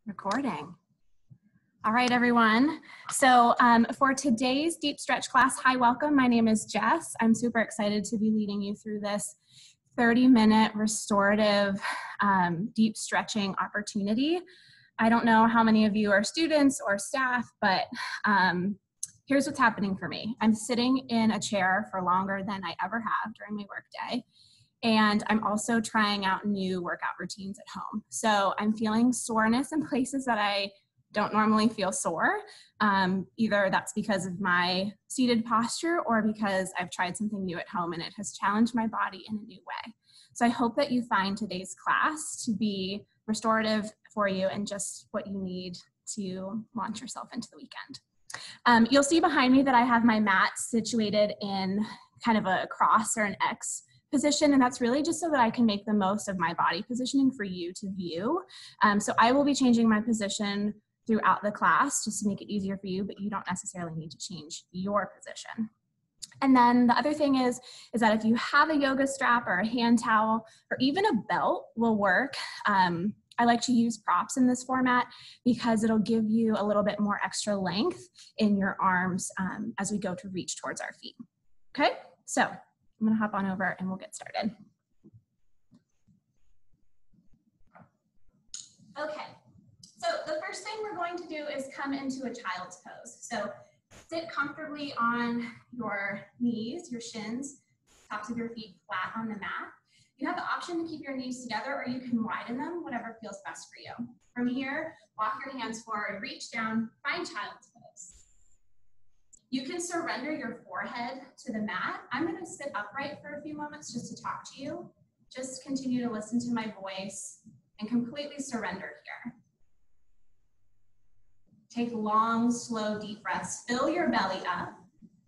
Recording. All right, everyone. So for today's deep stretch class, hi, welcome. My name is Jess. I'm super excited to be leading you through this 30-minute restorative deep stretching opportunity. I don't know how many of you are students or staff, but here's what's happening for me. I'm sitting in a chair for longer than I ever have during my workday. And I'm also trying out new workout routines at home. So I'm feeling soreness in places that I don't normally feel sore. Either that's because of my seated posture or because I've tried something new at home and it has challenged my body in a new way. So I hope that you find today's class to be restorative for you and just what you need to launch yourself into the weekend. You'll see behind me that I have my mat situated in kind of a cross or an X position, and that's really just so that I can make the most of my body positioning for you to view. So I will be changing my position throughout the class just to make it easier for you, but you don't necessarily need to change your position. And then the other thing is that if you have a yoga strap or a hand towel or even a belt will work. I like to use props in this format because it'll give you a little bit more extra length in your arms as we go to reach towards our feet. Okay, so I'm gonna hop on over and we'll get started. Okay, so the first thing we're going to do is come into a child's pose. So sit comfortably on your knees, your shins, tops of your feet flat on the mat. You have the option to keep your knees together or you can widen them, whatever feels best for you. From here, walk your hands forward, reach down, find child's pose. You can surrender your forehead to the mat. I'm going to sit upright for a few moments just to talk to you. Just continue to listen to my voice and completely surrender here. Take long, slow, deep breaths. Fill your belly up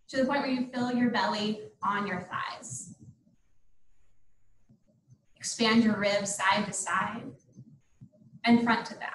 to the point where you fill your belly on your thighs. Expand your ribs side to side and front to back.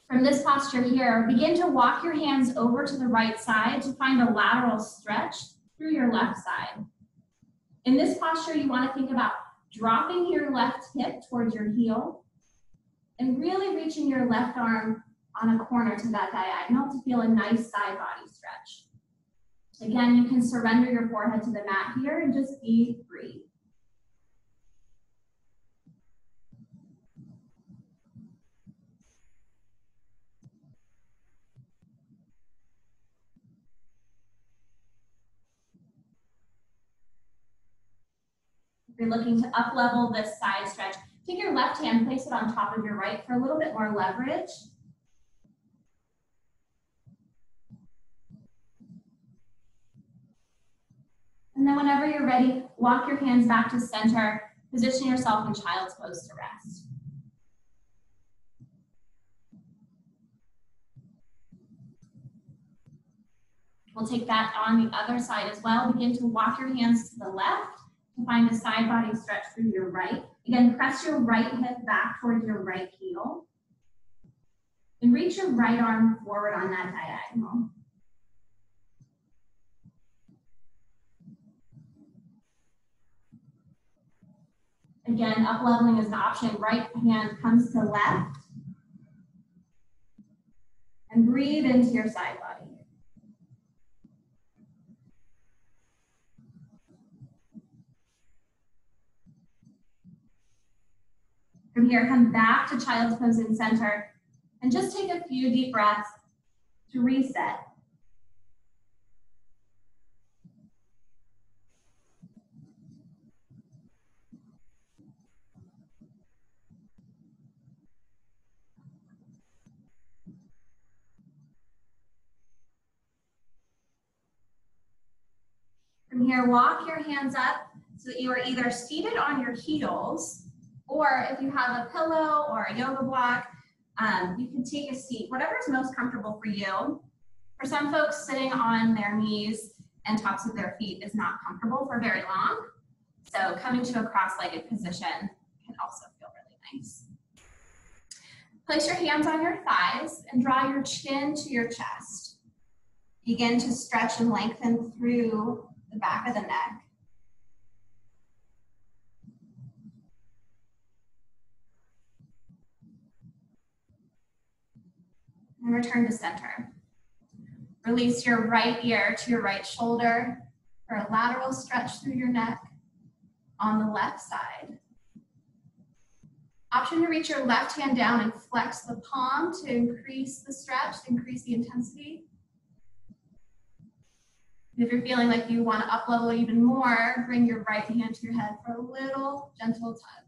From this posture here, begin to walk your hands over to the right side to find a lateral stretch through your left side. In this posture, you want to think about dropping your left hip towards your heel and really reaching your left arm on a corner to that diagonal to feel a nice side body stretch. Again, you can surrender your forehead to the mat here and just be free. You're looking to up-level this side stretch. Take your left hand, place it on top of your right for a little bit more leverage. And then whenever you're ready, walk your hands back to center. Position yourself in child's pose to rest. We'll take that on the other side as well. Begin to walk your hands to the left. Find a side body stretch through your right. Again, press your right hip back towards your right heel. And reach your right arm forward on that diagonal. Again, up leveling is an option. Right hand comes to left. And breathe into your side body. From here, come back to child's pose in center and just take a few deep breaths to reset. From here, walk your hands up so that you are either seated on your heels, or if you have a pillow or a yoga block, you can take a seat, whatever is most comfortable for you. For some folks, sitting on their knees and tops of their feet is not comfortable for very long. So So coming to a cross-legged position can also feel really nice. Place your hands on your thighs and draw your chin to your chest. Begin to stretch and lengthen through the back of the neck. And return to center. Release your right ear to your right shoulder for a lateral stretch through your neck on the left side. Option to reach your left hand down and flex the palm to increase the stretch, increase the intensity. If you're feeling like you want to up level even more, bring your right hand to your head for a little gentle tug.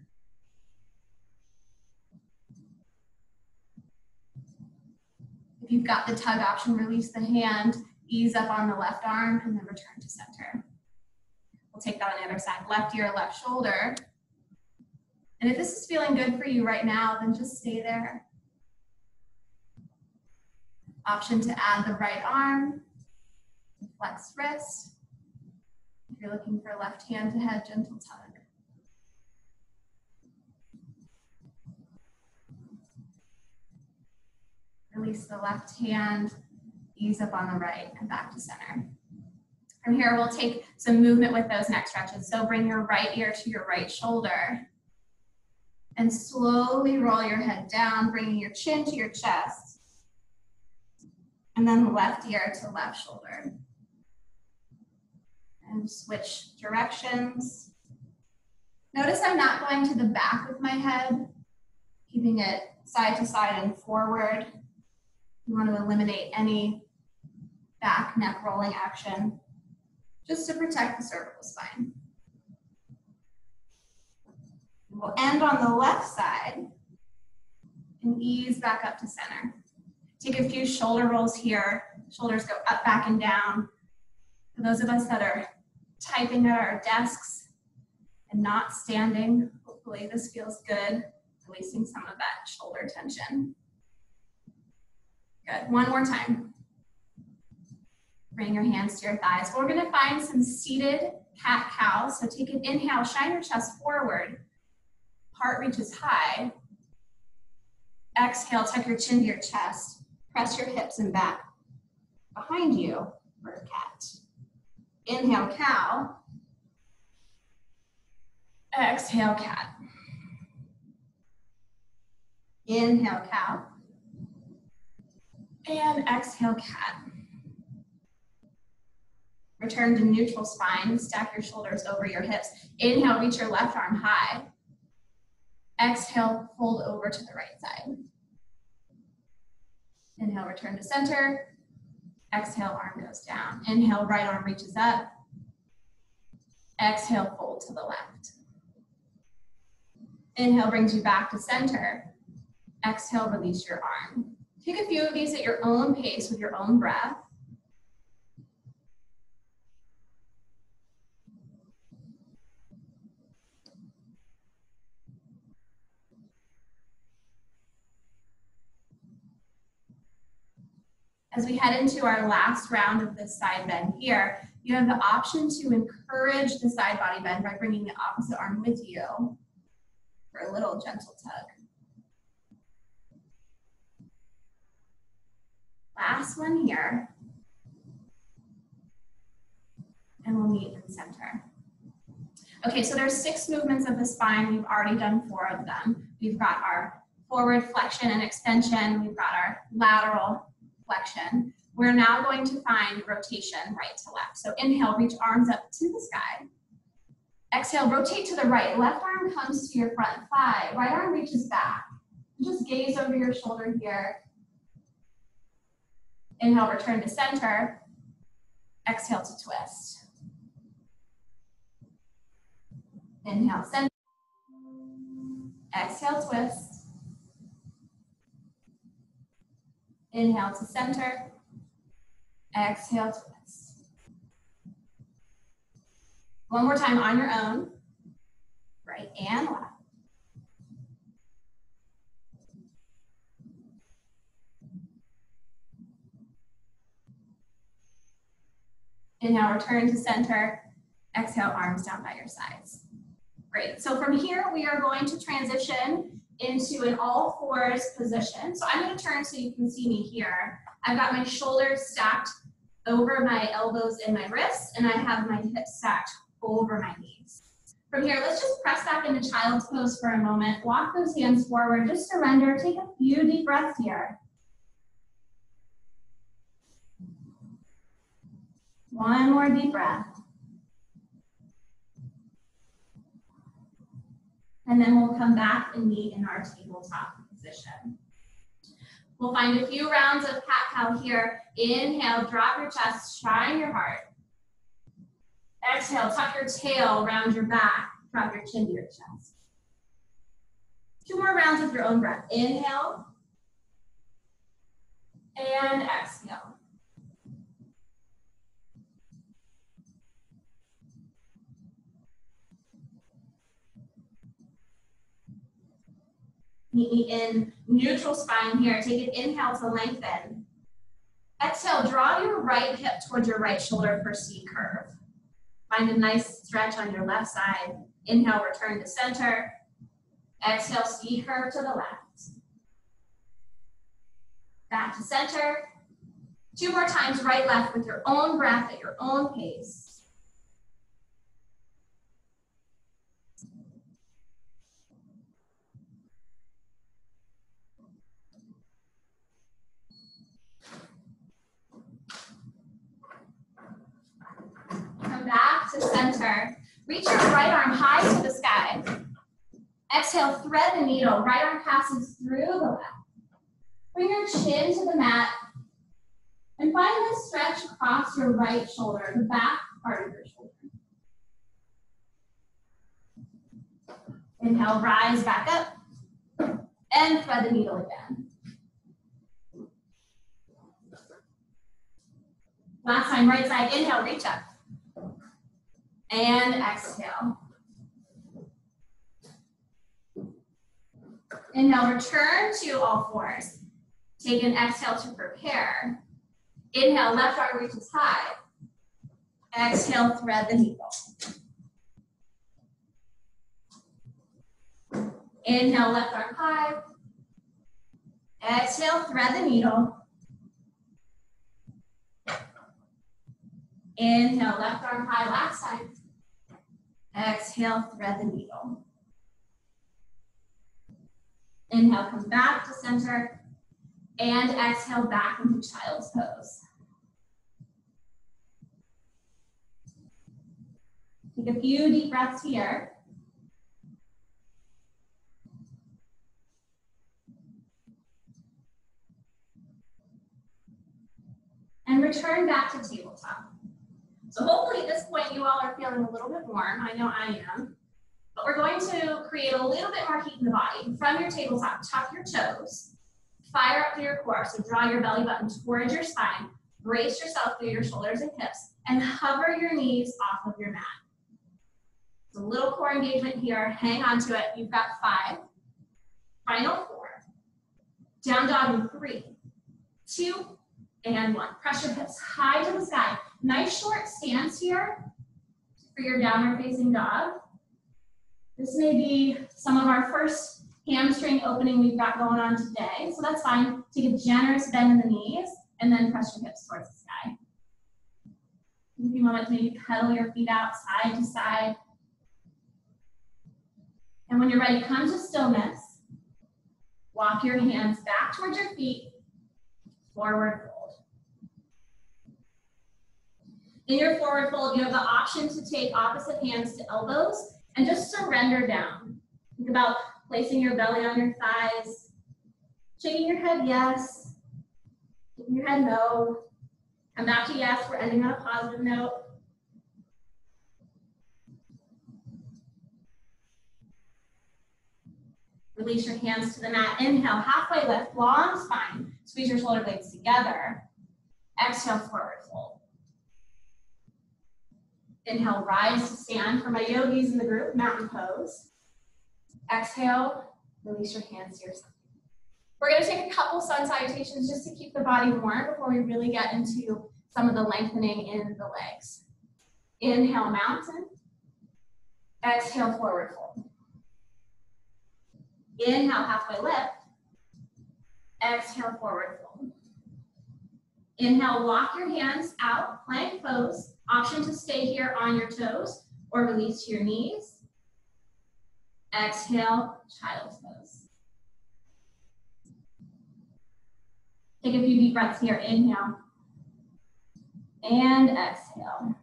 If you've got the tug option, release the hand, ease up on the left arm, and then return to center. We'll take that on the other side, left ear, left shoulder. And if this is feeling good for you right now, then just stay there. Option to add the right arm, flex wrist. If you're looking for left hand to head, gentle tug. Release the left hand, ease up on the right, and back to center. From here, we'll take some movement with those neck stretches. So bring your right ear to your right shoulder and slowly roll your head down, bringing your chin to your chest. And then the left ear to left shoulder. And switch directions. Notice I'm not going to the back with my head, keeping it side to side and forward. You want to eliminate any back neck rolling action, just to protect the cervical spine. We'll end on the left side and ease back up to center. Take a few shoulder rolls here. Shoulders go up, back, and down. For those of us that are typing at our desks and not standing, hopefully this feels good, releasing some of that shoulder tension. Good, one more time. Bring your hands to your thighs. We're gonna find some seated cat-cow. So take an inhale, shine your chest forward. Heart reaches high. Exhale, tuck your chin to your chest. Press your hips and back behind you for a cat. Inhale, cow. Exhale, cat. Inhale, cow. And exhale, cat. Return to neutral spine. Stack your shoulders over your hips. Inhale, reach your left arm high. Exhale, fold over to the right side. Inhale, return to center. Exhale, arm goes down. Inhale, right arm reaches up. Exhale, fold to the left. Inhale brings you back to center. Exhale, release your arm. Take a few of these at your own pace with your own breath. As we head into our last round of this side bend here, you have the option to encourage the side body bend by bringing the opposite arm with you for a little gentle tug. Last one here. And we'll meet in center. Okay, so there's 6 movements of the spine. We've already done 4 of them. We've got our forward flexion and extension. We've got our lateral flexion. We're now going to find rotation right to left. So inhale, reach arms up to the sky. Exhale, rotate to the right. Left arm comes to your front thigh. Right arm reaches back. Just gaze over your shoulder here. Inhale, return to center. Exhale to twist. Inhale, center. Exhale, twist. Inhale to center. Exhale, twist. One more time on your own. Right and left. Inhale, return to center. Exhale, arms down by your sides. Great. So from here, we are going to transition into an all fours position. So I'm going to turn so you can see me here. I've got my shoulders stacked over my elbows and my wrists, and I have my hips stacked over my knees. From here, let's just press back into child's pose for a moment. Walk those hands forward, just surrender. Take a few deep breaths here. One more deep breath. And then we'll come back and meet in our tabletop position. We'll find a few rounds of cat-cow here. Inhale, drop your chest, shine your heart. Exhale, tuck your tail around your back, drop your chin to your chest. 2 more rounds with your own breath. Inhale, and exhale. Meet me in neutral spine here. Take an inhale to lengthen. Exhale, draw your right hip towards your right shoulder for C curve. Find a nice stretch on your left side. Inhale, return to center. Exhale, C curve to the left. Back to center. 2 more times, right, left with your own breath at your own pace. Come back to center. Reach your right arm high to the sky. Exhale, thread the needle. Right arm passes through the left. Bring your chin to the mat. And find this stretch across your right shoulder, the back part of your shoulder. Inhale, rise back up. And thread the needle again. Last time, right side, inhale, reach up. And exhale. Inhale, return to all fours. Take an exhale to prepare. Inhale, left arm reaches high. Exhale, thread the needle. Inhale, left arm high. Exhale, thread the needle. Inhale, left arm high, last time. Exhale, thread the needle. Inhale, come back to center. And exhale, back into child's pose. Take a few deep breaths here. And return back to tabletop. So hopefully at this point you all are feeling a little bit warm. I know I am. But we're going to create a little bit more heat in the body. From your tabletop, tuck your toes. Fire up through your core. So draw your belly button towards your spine. Brace yourself through your shoulders and hips. And hover your knees off of your mat. So a little core engagement here. Hang on to it. You've got 5. Final 4. Down dog in 3, 2, and 1. Press your hips high to the sky. Nice short stance here for your downward facing dog. This may be some of our first hamstring opening we've got going on today, so that's fine. Take a generous bend in the knees and then press your hips towards the sky. Take a few moments, maybe pedal your feet out side to side. And when you're ready, come to stillness. Walk your hands back towards your feet, forward fold. In your forward fold, you have the option to take opposite hands to elbows and just surrender down. Think about placing your belly on your thighs, shaking your head yes, shaking your head no. Come back to yes, we're ending on a positive note. Release your hands to the mat. Inhale, halfway lift, long spine. Squeeze your shoulder blades together. Exhale, forward fold. Inhale, rise to stand. For my yogis in the group, mountain pose. Exhale, release your hands to your side. We're going to take a couple sun salutations just to keep the body warm before we really get into some of the lengthening in the legs. Inhale, mountain. Exhale, forward fold. Inhale, halfway lift. Exhale, forward fold. Inhale, walk your hands out, plank pose. Option to stay here on your toes or release to your knees. Exhale, child's pose. Take a few deep breaths here. Inhale and exhale.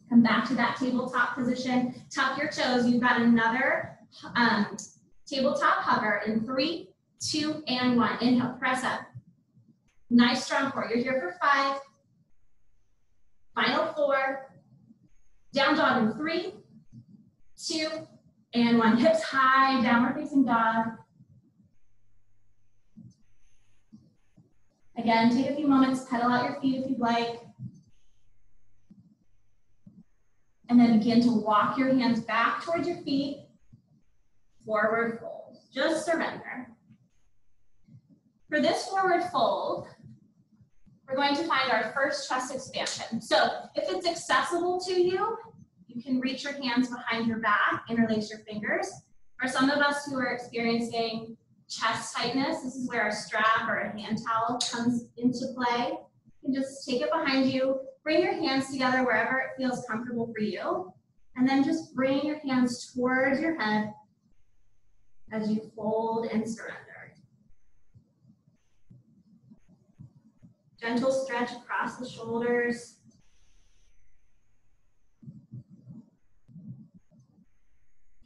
Come back to that tabletop position. Tuck your toes. You've got another tabletop hover in 3, 2, and 1. Inhale, press up. Nice strong core. You're here for 5. Final 4. Down dog in 3, 2, and 1. Hips high, downward facing dog. Again, take a few moments, pedal out your feet if you'd like. And then begin to walk your hands back towards your feet. Forward fold. Just surrender. For this forward fold, we're going to find our first chest expansion. So if it's accessible to you, you can reach your hands behind your back, interlace your fingers. For some of us who are experiencing chest tightness, this is where a strap or a hand towel comes into play. You can just take it behind you, bring your hands together wherever it feels comfortable for you, and then just bring your hands towards your head as you fold and surrender. Gentle stretch across the shoulders.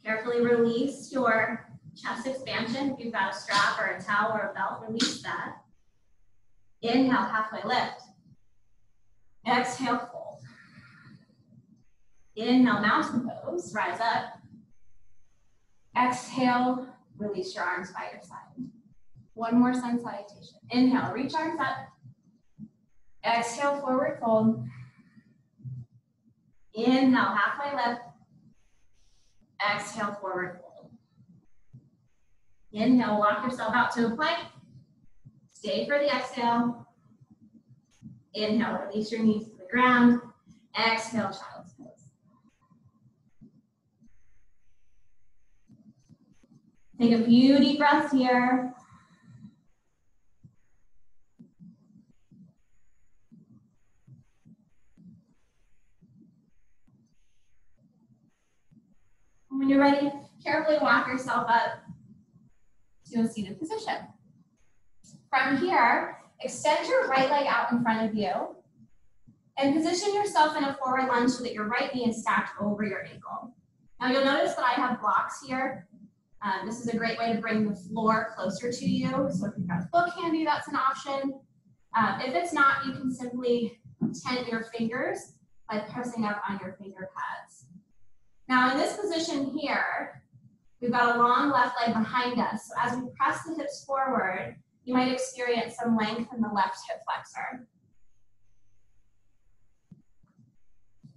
Carefully release your chest expansion. If you've got a strap or a towel or a belt, release that. Inhale, halfway lift. Exhale, fold. Inhale, mountain pose, rise up. Exhale, release your arms by your side. One more sun salutation. Inhale, reach arms up. Exhale, forward fold. Inhale, halfway lift. Exhale, forward fold. Inhale, walk yourself out to a plank. Stay for the exhale. Inhale, release your knees to the ground. Exhale, child's pose. Take a few deep breaths here. When you're ready, carefully walk yourself up to a seated position. From here, extend your right leg out in front of you and position yourself in a forward lunge so that your right knee is stacked over your ankle. Now you'll notice that I have blocks here. This is a great way to bring the floor closer to you. So if you've got a book handy, that's an option. If it's not, you can simply tent your fingers by pressing up on your finger pads. Now in this position here, we've got a long left leg behind us. So as we press the hips forward, you might experience some length in the left hip flexor.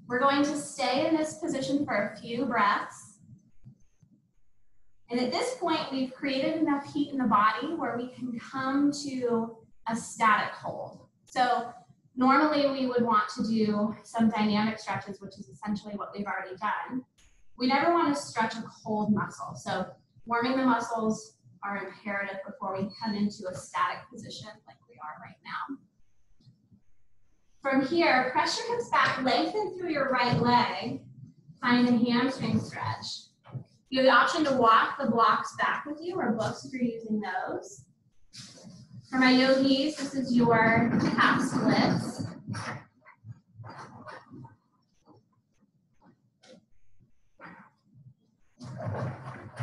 We're going to stay in this position for a few breaths. And at this point, we've created enough heat in the body where we can come to a static hold. So normally we would want to do some dynamic stretches, which is essentially what we've already done. We never want to stretch a cold muscle. So warming the muscles are imperative before we come into a static position like we are right now. From here, press your hips back, lengthen through your right leg, find a hamstring stretch. You have the option to walk the blocks back with you or books if you're using those. For my yogis, this is your calf splits.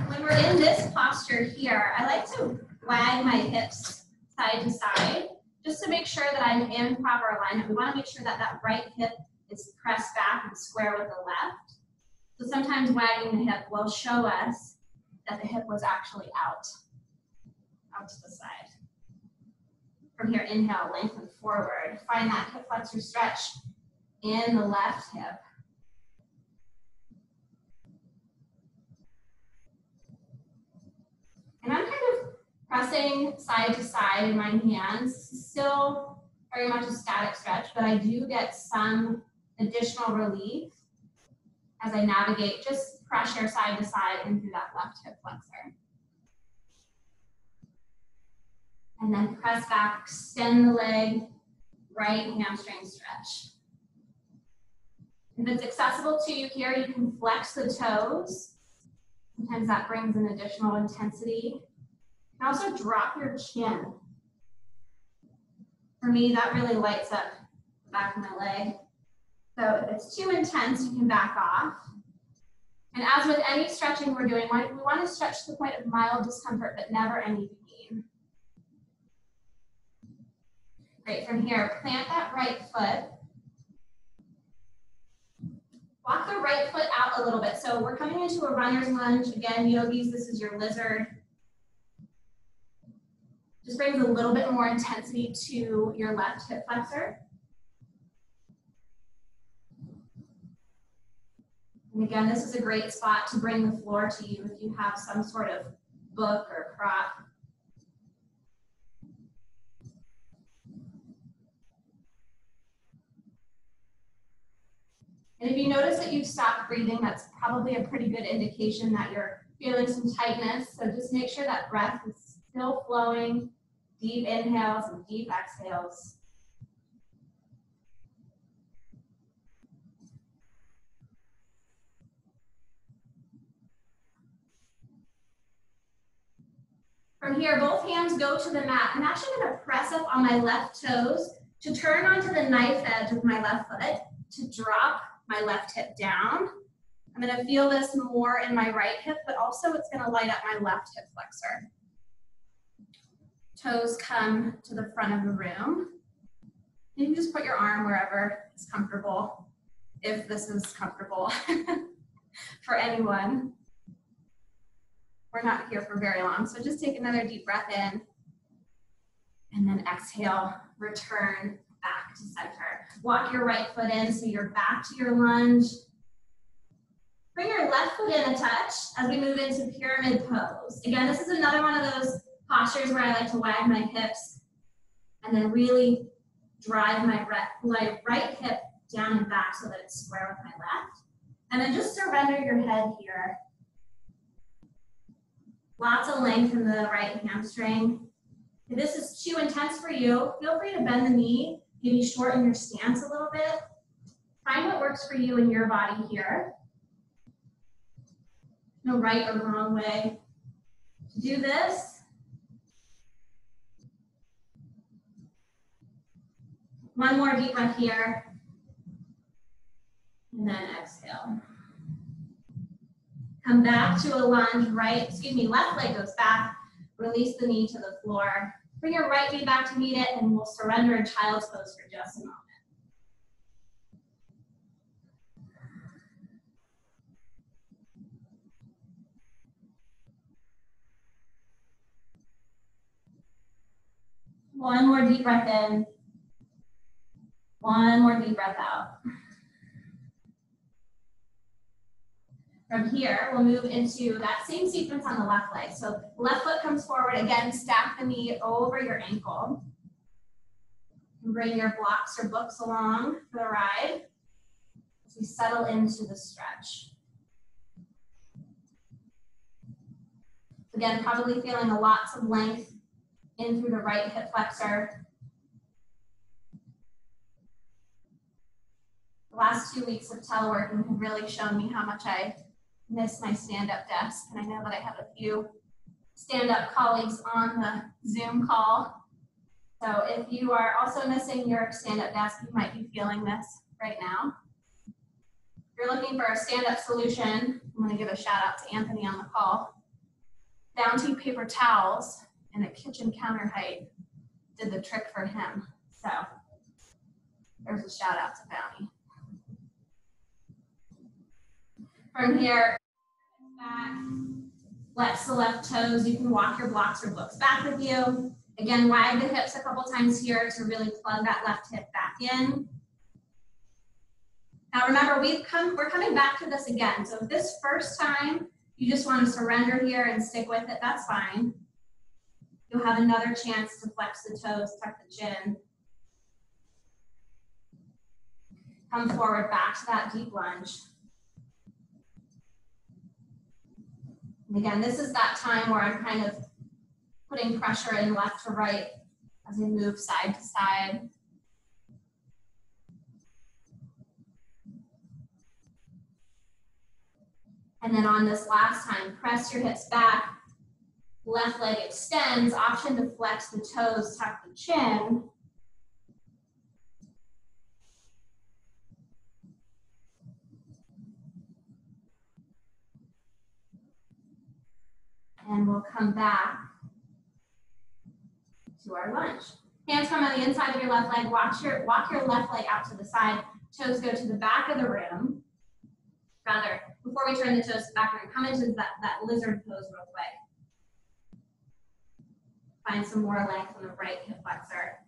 When we're in this posture here, I like to wag my hips side to side just to make sure that I'm in proper alignment. We want to make sure that that right hip is pressed back and square with the left. So sometimes wagging the hip will show us that the hip was actually out to the side. From here, inhale, lengthen forward. Find that hip flexor stretch in the left hip. And I'm kind of pressing side to side in my hands. This is still very much a static stretch, but I do get some additional relief as I navigate, just pressure side to side into that left hip flexor. And then press back, extend the leg, right hamstring stretch. If it's accessible to you here, you can flex the toes. Sometimes that brings an additional intensity. You can also drop your chin. For me, that really lights up the back of my leg. So if it's too intense, you can back off. And as with any stretching we're doing, we want to stretch to the point of mild discomfort, but never any pain. Great, from here, plant that right foot. Walk the right foot out a little bit. So we're coming into a runner's lunge. Again, yogis, this is your lizard. Just brings a little bit more intensity to your left hip flexor. And again, this is a great spot to bring the floor to you if you have some sort of book or prop. And if you notice that you've stopped breathing, that's probably a pretty good indication that you're feeling some tightness. So just make sure that breath is still flowing, deep inhales and deep exhales. From here, both hands go to the mat. I'm actually going to press up on my left toes to turn onto the knife edge of my left foot to drop my left hip down. I'm going to feel this more in my right hip, but also it's going to light up my left hip flexor. Toes come to the front of the room. You can just put your arm wherever is comfortable, if this is comfortable for anyone. We're not here for very long, so just take another deep breath in, and then exhale, return back to center. Walk your right foot in so you're back to your lunge. Bring your left foot in a touch as we move into pyramid pose. Again, this is another one of those postures where I like to wag my hips and then really drive my right hip down and back so that it's square with my left. And then just surrender your head here. Lots of length in the right hamstring. If this is too intense for you, feel free to bend the knee, maybe shorten your stance a little bit. Find what works for you and your body here. No right or wrong way to do this. One more deep breath here. And then exhale. Come back to a lunge, left leg goes back. Release the knee to the floor. Bring your right knee back to meet it, and we'll surrender in child's pose for just a moment. One more deep breath in. One more deep breath out. From here, we'll move into that same sequence on the left leg. So left foot comes forward. Again, stack the knee over your ankle. And bring your blocks or books along for the ride as we settle into the stretch. Again, probably feeling a lots of length in through the right hip flexor. The last 2 weeks of teleworking have really shown me how much I miss my stand-up desk, and I know that I have a few stand-up colleagues on the Zoom call. So if you are also missing your stand-up desk, you might be feeling this right now. If you're looking for a stand-up solution, I'm going to give a shout out to Anthony on the call. Bounty paper towels and a kitchen counter height did the trick for him. So there's a shout out to Bounty. From here, back, flex the left toes. You can walk your blocks or books back with you. Again, wag the hips a couple times here to really plug that left hip back in. Now remember, we're coming back to this again. So if this first time you just want to surrender here and stick with it, that's fine. You'll have another chance to flex the toes, tuck the chin. Come forward back to that deep lunge. And again, this is that time where I'm kind of putting pressure in left to right as I move side to side. And then on this last time, press your hips back, left leg extends, option to flex the toes, tuck the chin. And we'll come back to our lunge. Hands come on the inside of your left leg, walk your left leg out to the side, toes go to the back of the room. Rather, before we turn the toes to the back, we're gonna come into that lizard pose real quick. Find some more length on the right hip flexor.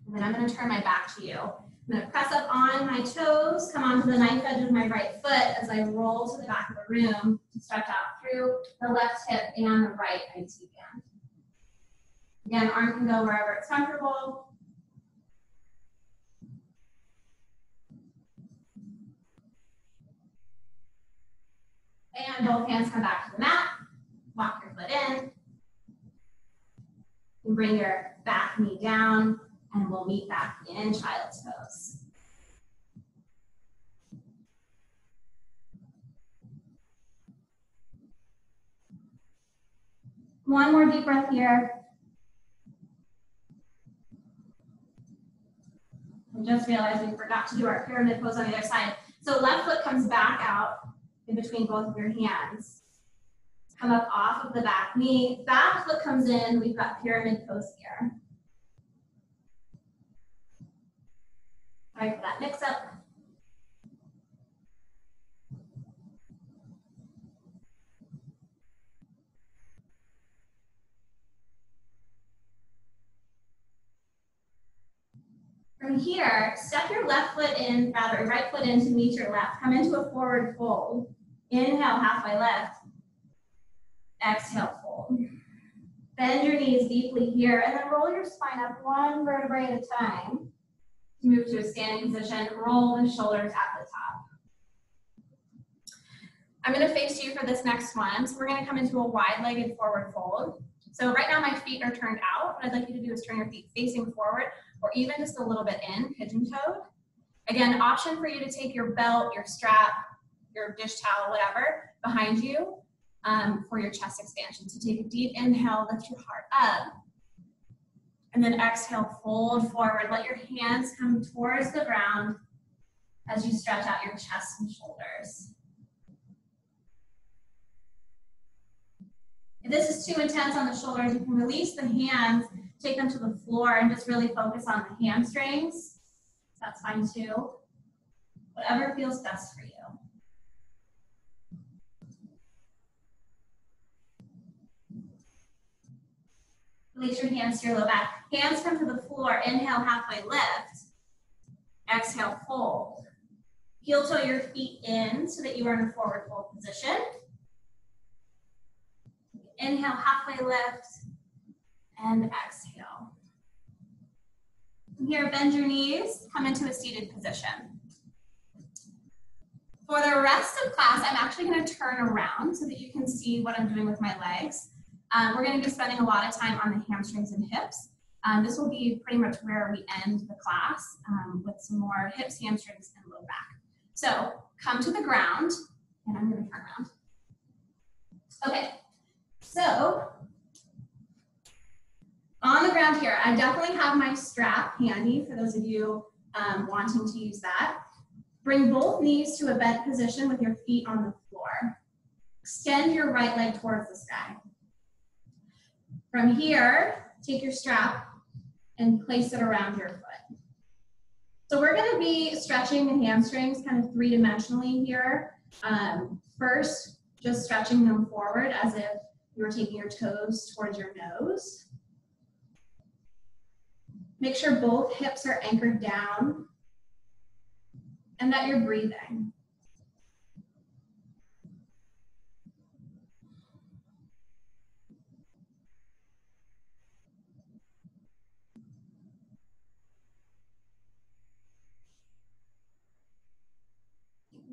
And then I'm gonna turn my back to you. I'm gonna press up on my toes, come onto the knife edge of my right foot as I roll to the back of the room to stretch out through the left hip and the right IT band. Again, arm can go wherever it's comfortable. And both hands come back to the mat. Walk your foot in. And bring your back knee down, and we'll meet back in child's pose. One more deep breath here. I just realized we forgot to do our pyramid pose on the other side. So left foot comes back out in between both of your hands. Come up off of the back knee. Back foot comes in. We've got pyramid pose here. Sorry for that mix up. From here, step your left foot in, rather right foot in to meet your left. Come into a forward fold. Inhale, halfway left. Exhale, fold. Bend your knees deeply here, and then roll your spine up one vertebrae at a time. To move to a standing position, roll the shoulders at the top. I'm gonna face you for this next one. So we're gonna come into a wide-legged forward fold. So right now my feet are turned out. What I'd like you to do is turn your feet facing forward, or even just a little bit in, pigeon-toed. Again, option for you to take your belt, your strap, your dish towel, whatever, behind you for your chest expansion. So take a deep inhale, lift your heart up. And then exhale, fold forward. Let your hands come towards the ground as you stretch out your chest and shoulders. If this is too intense on the shoulders, you can release the hands, take them to the floor, and just really focus on the hamstrings. That's fine too. Whatever feels best for you. Release your hands to your low back. Hands come to the floor. Inhale, halfway lift. Exhale, fold. Heel toe your feet in so that you are in a forward fold position. Inhale, halfway lift, and exhale. From here, bend your knees, come into a seated position. For the rest of class, I'm actually going to turn around so that you can see what I'm doing with my legs. We're going to be spending a lot of time on the hamstrings and hips. This will be pretty much where we end the class with some more hips, hamstrings, and low back. So come to the ground, and I'm going to turn around. Okay, so on the ground here, I definitely have my strap handy for those of you wanting to use that. Bring both knees to a bent position with your feet on the floor. Extend your right leg towards the sky. From here, take your strap and place it around your foot. So we're going to be stretching the hamstrings kind of three-dimensionally here. First, just stretching them forward as if you were taking your toes towards your nose. Make sure both hips are anchored down and that you're breathing.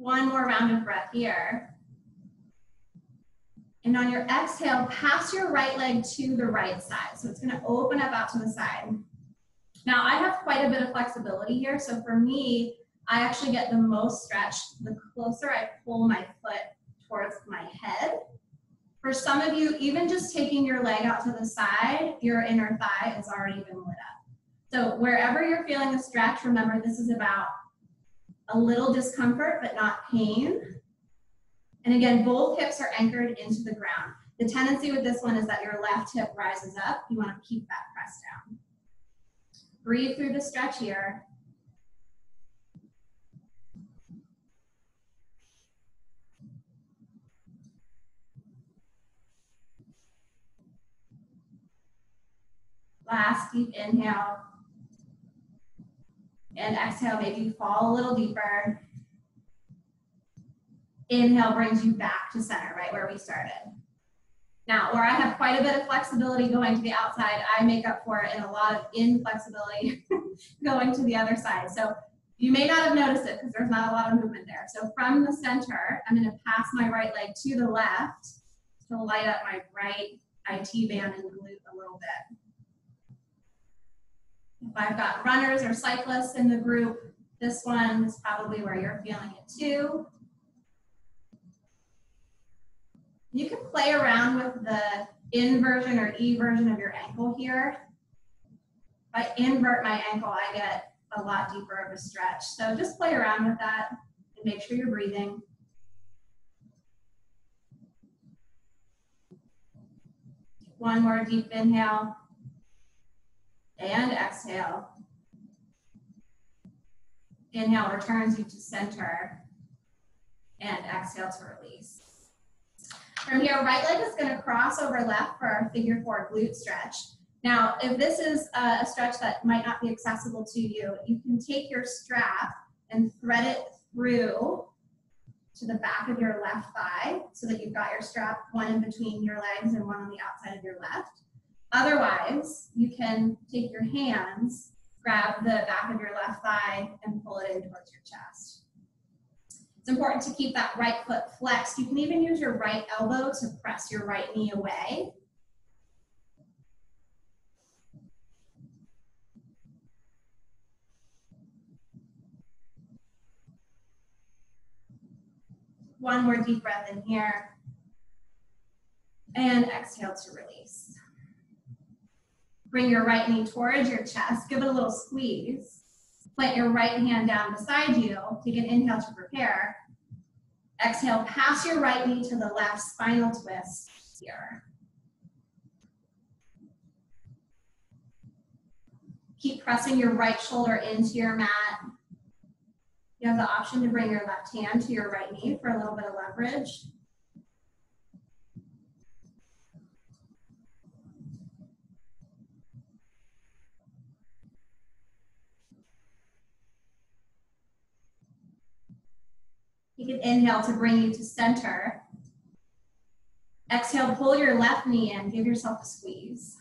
One more round of breath here. And on your exhale, pass your right leg to the right side. So it's gonna open up out to the side. Now I have quite a bit of flexibility here. So for me, I actually get the most stretch the closer I pull my foot towards my head. For some of you, even just taking your leg out to the side, your inner thigh has already been lit up. So wherever you're feeling a stretch, remember this is about a little discomfort, but not pain. And again, both hips are anchored into the ground. The tendency with this one is that your left hip rises up. You want to keep that pressed down. Breathe through the stretch here. Last deep inhale. And exhale, maybe fall a little deeper. Inhale brings you back to center, right where we started. Now, where I have quite a bit of flexibility going to the outside, I make up for it in a lot of inflexibility going to the other side. So you may not have noticed it because there's not a lot of movement there. So from the center, I'm going to pass my right leg to the left to light up my right IT band and glute a little bit. If I've got runners or cyclists in the group, this one is probably where you're feeling it too. You can play around with the inversion or eversion of your ankle here. If I invert my ankle, I get a lot deeper of a stretch. So just play around with that and make sure you're breathing. One more deep inhale and exhale. Inhale returns you to center and exhale to release. From here, right leg is going to cross over left for our figure 4 glute stretch. Now, if this is a stretch that might not be accessible to you, you can take your strap and thread it through to the back of your left thigh so that you've got your strap one in between your legs and one on the outside of your left. Otherwise, you can take your hands, grab the back of your left thigh, and pull it in towards your chest. It's important to keep that right foot flexed. You can even use your right elbow to press your right knee away. One more deep breath in here. And exhale to release. Bring your right knee towards your chest. Give it a little squeeze. Plant your right hand down beside you. Take an inhale to prepare. Exhale, pass your right knee to the left, spinal twist here. Keep pressing your right shoulder into your mat. You have the option to bring your left hand to your right knee for a little bit of leverage. Take an inhale to bring you to center. Exhale, pull your left knee in, give yourself a squeeze.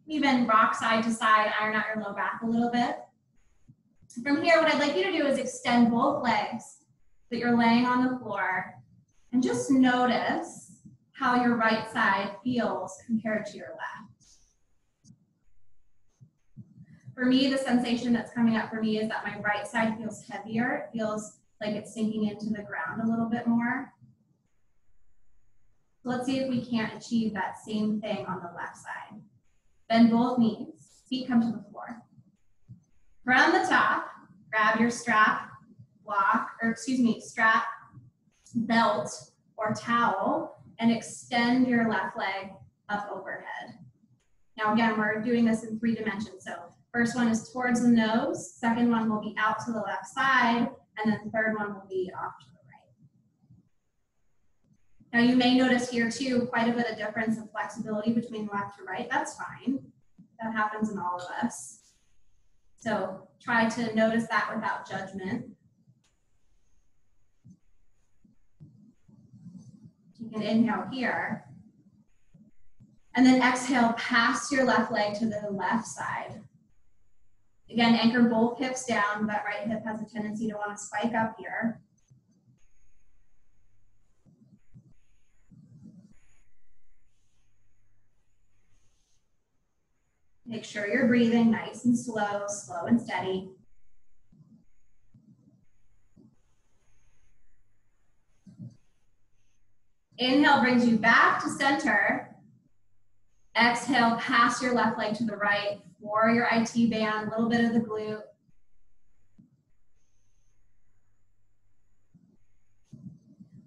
Even rock side to side, iron out your low back a little bit. From here, what I'd like you to do is extend both legs that you're laying on the floor and just notice how your right side feels compared to your left. For me, the sensation that's coming up for me is that my right side feels heavier. It feels like it's sinking into the ground a little bit more. So let's see if we can't achieve that same thing on the left side. Bend both knees, feet come to the floor. From the top, grab your strap, strap, belt, or towel, and extend your left leg up overhead. Now again, we're doing this in 3 dimensions. So first one is towards the nose, second one will be out to the left side, and then the third one will be off to the right. Now you may notice here too, quite a bit of difference in flexibility between left to right. That's fine. That happens in all of us. So try to notice that without judgment. You can inhale here. And then exhale, pass your left leg to the left side. Again, anchor both hips down. That right hip has a tendency to want to spike up here. Make sure you're breathing nice and slow, slow and steady. Inhale brings you back to center. Exhale, pass your left leg to the right for your IT band, a little bit of the glute.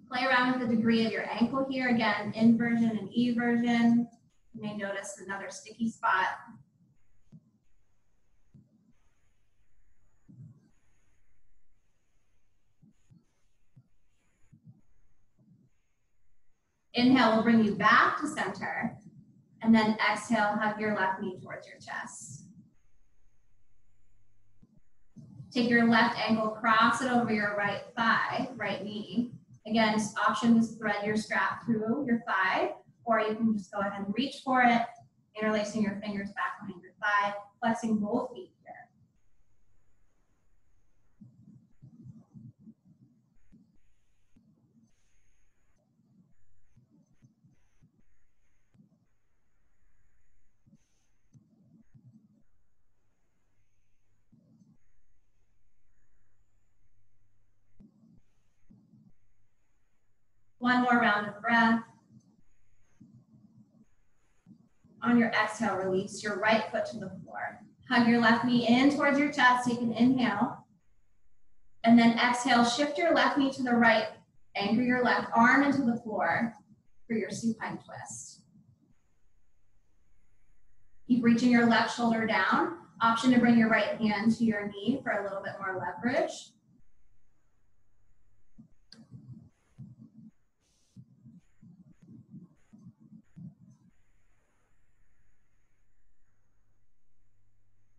Play around with the degree of your ankle here. Again, inversion and eversion. You may notice another sticky spot. Inhale will bring you back to center. And then exhale, hug your left knee towards your chest. Take your left ankle, cross it over your right thigh, right knee. Again, option is thread your strap through your thigh, or you can just go ahead and reach for it, interlacing your fingers back behind your thigh, flexing both feet here. One more round of breath. On your exhale, release your right foot to the floor. Hug your left knee in towards your chest, take an inhale. And then exhale, shift your left knee to the right, anchor your left arm into the floor for your supine twist. Keep reaching your left shoulder down. Option to bring your right hand to your knee for a little bit more leverage.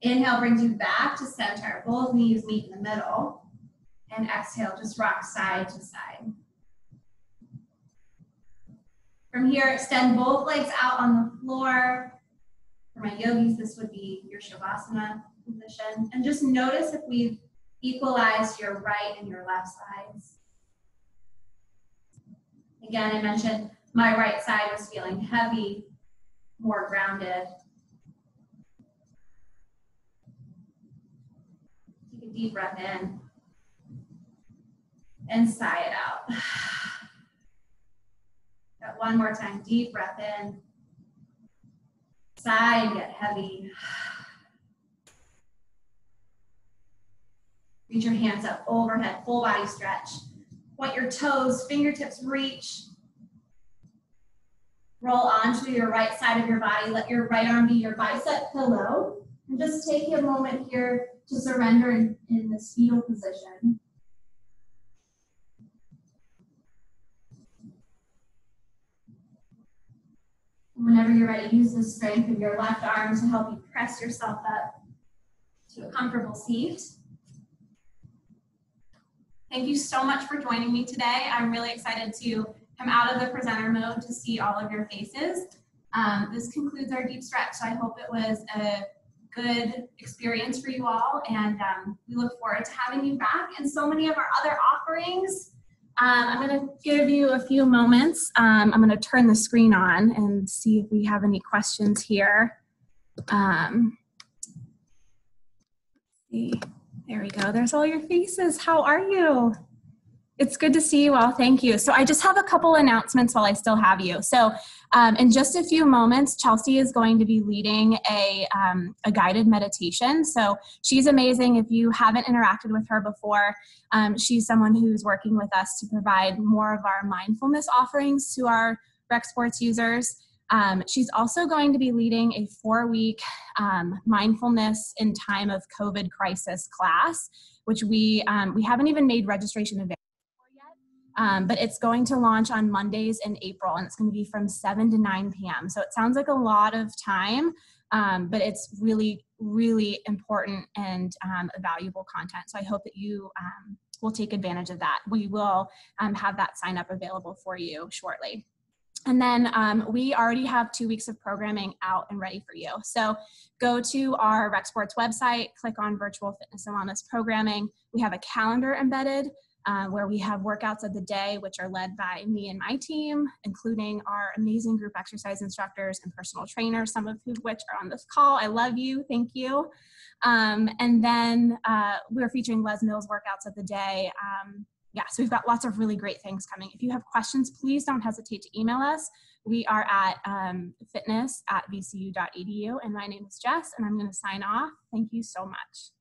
Inhale brings you back to center. Both knees meet in the middle. And exhale, just rock side to side. From here, extend both legs out on the floor. For my yogis, this would be your shavasana position. And just notice if we've equalized your right and your left sides. Again, I mentioned my right side was feeling heavy, more grounded. Take a deep breath in and sigh it out. Got one more time, deep breath in. Sigh and get heavy. Reach your hands up overhead, full body stretch. Point your toes, fingertips reach. Roll onto your right side of your body. Let your right arm be your bicep pillow. And just take a moment here to surrender in this fetal position. Whenever you're ready, use the strength of your left arm to help you press yourself up to a comfortable seat. Thank you so much for joining me today. I'm really excited to come out of the presenter mode to see all of your faces. This concludes our deep stretch, so I hope it was a good experience for you all, and we look forward to having you back and so many of our other offerings. I'm going to give you a few moments. I'm going to turn the screen on and see if we have any questions here. See, there we go. There's all your faces. How are you? It's good to see you all. Thank you. So I just have a couple announcements while I still have you. So in just a few moments, Chelsea is going to be leading a guided meditation. So she's amazing. If you haven't interacted with her before, she's someone who's working with us to provide more of our mindfulness offerings to our rec sports users. She's also going to be leading a 4-week mindfulness in time of COVID crisis class, which we haven't even made registration available. But it's going to launch on Mondays in April, and it's going to be from 7 to 9 p.m. So it sounds like a lot of time, but it's really, really important and valuable content. So I hope that you will take advantage of that. We will have that sign up available for you shortly. And then we already have 2 weeks of programming out and ready for you. So go to our Rec Sports website, click on Virtual Fitness and Wellness Programming. We have a calendar embedded. where we have workouts of the day, which are led by me and my team, including our amazing group exercise instructors and personal trainers, some of which are on this call. I love you. Thank you. And then we're featuring Les Mills workouts of the day. Yeah, so we've got lots of really great things coming. If you have questions, please don't hesitate to email us. We are at fitness@vcu.edu, and my name is Jess, and I'm going to sign off. Thank you so much.